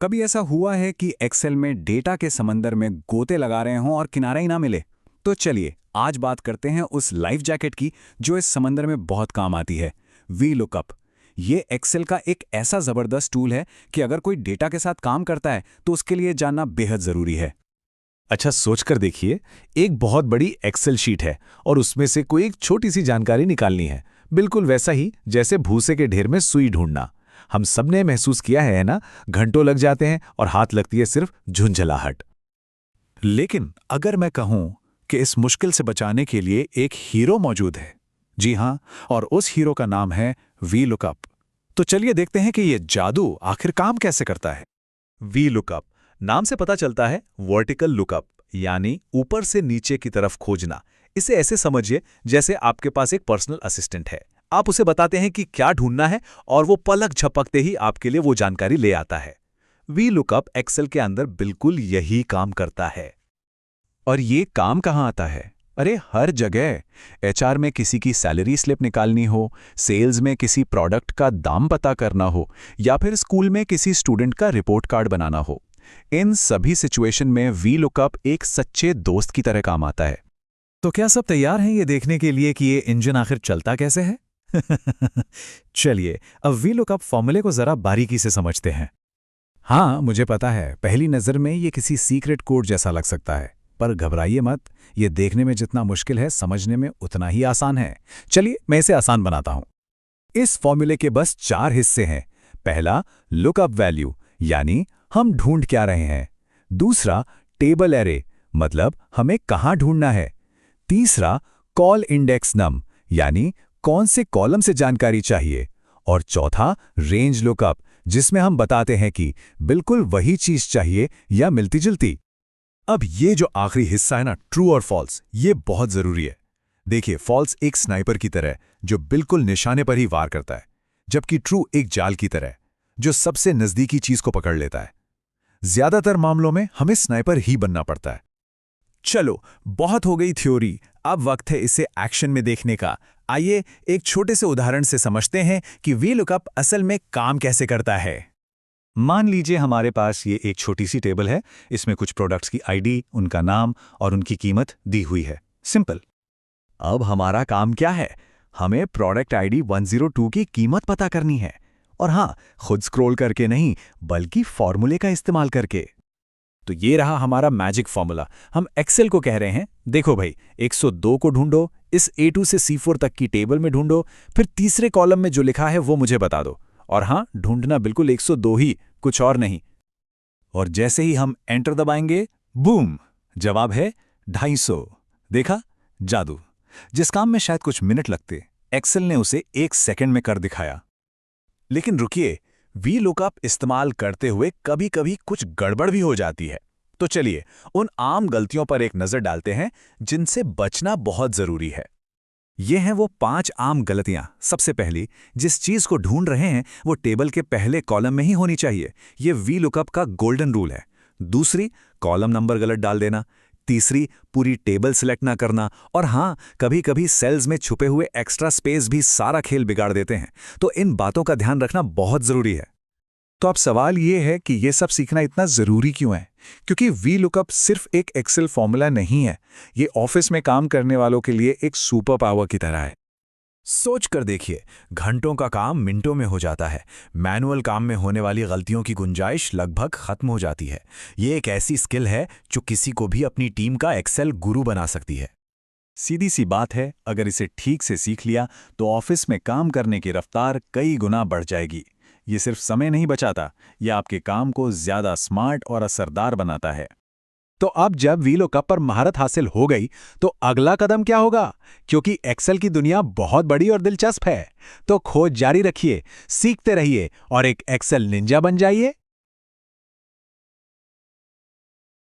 कभी ऐसा हुआ है कि एक्सेल में डेटा के समंदर में गोते लगा रहे हों और किनारा ही ना मिले? तो चलिए आज बात करते हैं उस लाइफ जैकेट की जो इस समंदर में बहुत काम आती है, वी लुकअप। ये एक्सेल का एक ऐसा जबरदस्त टूल है कि अगर कोई डेटा के साथ काम करता है तो उसके लिए जानना बेहद जरूरी है। अच्छा, सोचकर देखिए। एक बहुत बड़ी एक्सेल शीट है और उसमें से कोई एक छोटी सी जानकारी निकालनी है। बिल्कुल वैसा ही जैसे भूसे के ढेर में सुई ढूंढना। हम सबने महसूस किया है ना? घंटों लग जाते हैं और हाथ लगती है सिर्फ झुंझलाहट। लेकिन अगर मैं कहूं कि इस मुश्किल से बचाने के लिए एक हीरो मौजूद है, जी हां, और उस हीरो का नाम है वी लुकअप। तो चलिए देखते हैं कि ये जादू आखिर काम कैसे करता है। वी लुकअप नाम से पता चलता है वर्टिकल लुकअप, यानी ऊपर से नीचे की तरफ खोजना। इसे ऐसे समझिए जैसे आपके पास एक पर्सनल असिस्टेंट है। आप उसे बताते हैं कि क्या ढूंढना है और वो पलक झपकते ही आपके लिए वो जानकारी ले आता है। वी लुकअप एक्सेल के अंदर बिल्कुल यही काम करता है। और ये काम कहाँ आता है? अरे हर जगह। एचआर में किसी की सैलरी स्लिप निकालनी हो, सेल्स में किसी प्रोडक्ट का दाम पता करना हो, या फिर स्कूल में किसी स्टूडेंट का रिपोर्ट कार्ड बनाना हो, इन सभी सिचुएशन में वी लुकअप एक सच्चे दोस्त की तरह काम आता है। तो क्या सब तैयार हैं ये देखने के लिए कि ये इंजन आखिर चलता कैसे है? चलिए अब वी लुकअप फॉर्मूले को जरा बारीकी से समझते हैं। हाँ, मुझे पता है पहली नज़र में ये किसी सीक्रेट कोड जैसा लग सकता है, पर घबराइए मत। ये देखने में जितना मुश्किल है समझने में उतना ही आसान है। चलिए मैं इसे आसान बनाता हूं। इस फॉर्मूले के बस 4 हिस्से हैं। पहला, लुकअप वैल्यू, यानी हम ढूंढ क्या रहे हैं। दूसरा, टेबल एरे, मतलब हमें कहाँ ढूंढना है। तीसरा, कॉल इंडेक्स नम, यानी कौन से कॉलम से जानकारी चाहिए। और चौथा, रेंज लुकअप, जिसमें हम बताते हैं कि बिल्कुल वही चीज चाहिए या मिलती जुलती। अब ये जो आखिरी हिस्सा है ना, ट्रू और फॉल्स, ये बहुत जरूरी है। देखिए, फॉल्स एक स्नाइपर की तरह है जो बिल्कुल निशाने पर ही वार करता है, जबकि ट्रू एक जाल की तरह है जो सबसे नजदीकी चीज को पकड़ लेता है। ज्यादातर मामलों में हमें स्नाइपर ही बनना पड़ता है। चलो, बहुत हो गई थ्योरी, अब वक्त है इसे एक्शन में देखने का। आइए एक छोटे से उदाहरण से समझते हैं कि वी लुकअप असल में काम कैसे करता है। मान लीजिए हमारे पास ये एक छोटी सी टेबल है। इसमें कुछ प्रोडक्ट्स की आईडी, उनका नाम और उनकी कीमत दी हुई है। सिंपल। अब हमारा काम क्या है? हमें प्रोडक्ट आईडी 102 की कीमत पता करनी है। और हाँ, खुद स्क्रॉल करके नहीं, बल्कि फॉर्मूले का इस्तेमाल करके। तो ये रहा हमारा मैजिक फॉर्मूला। हम एक्सेल को कह रहे हैं, देखो भाई, 102 को ढूंढो, इस A2 से C4 तक की टेबल में ढूंढो, फिर तीसरे कॉलम में जो लिखा है वो मुझे बता दो। और हाँ, ढूंढना बिल्कुल 102 ही, कुछ और नहीं। और जैसे ही हम एंटर दबाएंगे, बूम, जवाब है 250। देखा? जादू। जिस काम में शायद कुछ मिनट लगते, एक्सेल ने उसे 1 सेकंड में कर दिखाया। लेकिन रुकिए, वी लुकअप इस्तेमाल करते हुए कभी कभी कुछ गड़बड़ भी हो जाती है। तो चलिए उन आम गलतियों पर एक नजर डालते हैं जिनसे बचना बहुत जरूरी है। ये हैं वो 5 आम गलतियां। सबसे पहली, जिस चीज को ढूंढ रहे हैं वो टेबल के पहले कॉलम में ही होनी चाहिए। ये वी लुकअप का गोल्डन रूल है। दूसरी, कॉलम नंबर गलत डाल देना। तीसरी, पूरी टेबल सिलेक्ट ना करना। और हाँ, कभी कभी सेल्स में छुपे हुए एक्स्ट्रा स्पेस भी सारा खेल बिगाड़ देते हैं। तो इन बातों का ध्यान रखना बहुत जरूरी है। तो अब सवाल ये है कि ये सब सीखना इतना जरूरी क्यों है? क्योंकि वी लुकअप सिर्फ एक एक्सेल फॉर्मूला नहीं है, ये ऑफिस में काम करने वालों के लिए एक सुपर पावर की तरह है। सोच कर देखिए, घंटों का काम मिनटों में हो जाता है। मैनुअल काम में होने वाली गलतियों की गुंजाइश लगभग खत्म हो जाती है। ये एक ऐसी स्किल है जो किसी को भी अपनी टीम का एक्सेल गुरु बना सकती है। सीधी सी बात है, अगर इसे ठीक से सीख लिया तो ऑफिस में काम करने की रफ्तार कई गुना बढ़ जाएगी। ये सिर्फ समय नहीं बचाता, ये आपके काम को ज्यादा स्मार्ट और असरदार बनाता है। तो अब जब वी लुकअप पर महारत हासिल हो गई, तो अगला कदम क्या होगा? क्योंकि एक्सेल की दुनिया बहुत बड़ी और दिलचस्प है। तो खोज जारी रखिए, सीखते रहिए और एक एक्सेल निंजा बन जाइए।